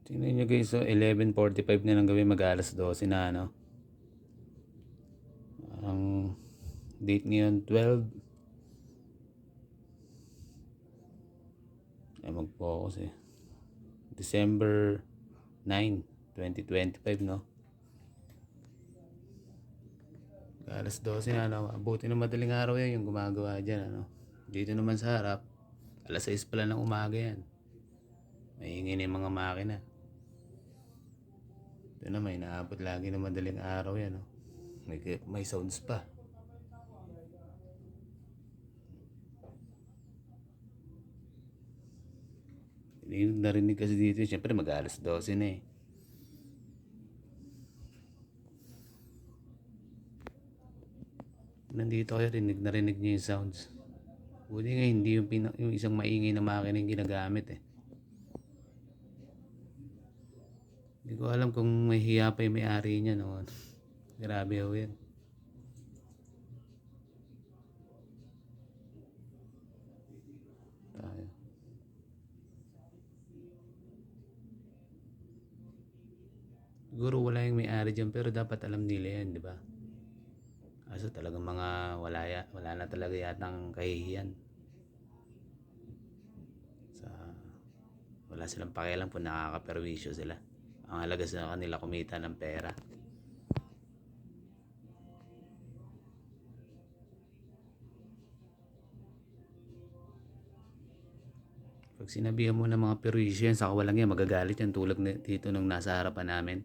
Tingnan nyo guys, so 11:45 na lang gawin, mag-alas 12 na ano. Ang date ngayon 12. Ay mag-focus eh. December 9, 2025 no. Alas 12 na ano. Abuti ng madaling araw yan yung gumagawa dyan ano. Dito naman sa harap, alas 6 pala ng umaga yan. Maingay na yung mga makina. Ito na may naabot lagi ng madaling araw yan no. May sounds pa. Narinig kasi dito, siyempre mag-alas 12 na eh. Nandito kayo, narinig niyo yung sounds. Buti nga hindi yung isang maingay na makina yung ginagamit eh. Hindi ko alam kung may hiya pa yung may-ari niya no. Grabe ho yan. Tayo. Siguro wala yung may-ari dyan pero dapat alam nila yan, di ba? Kaso talagang mga wala na talaga yatang kahihiyan. Wala silang pakialam kung nakakaperwisyo sila. Ang halaga sa kanila kumita ng pera. Pag sinabihan mo ng mga perwisyo yan, saka walang yan, magagalit yan tulad dito nung nasa harapan namin.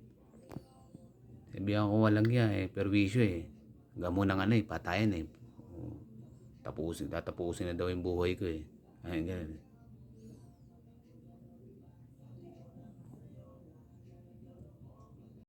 Sabihan ko walang yan eh, perwisyo eh. Gamo ng ano eh, patayan eh. Tatapusin na daw yung buhay ko eh. Ayun ganun.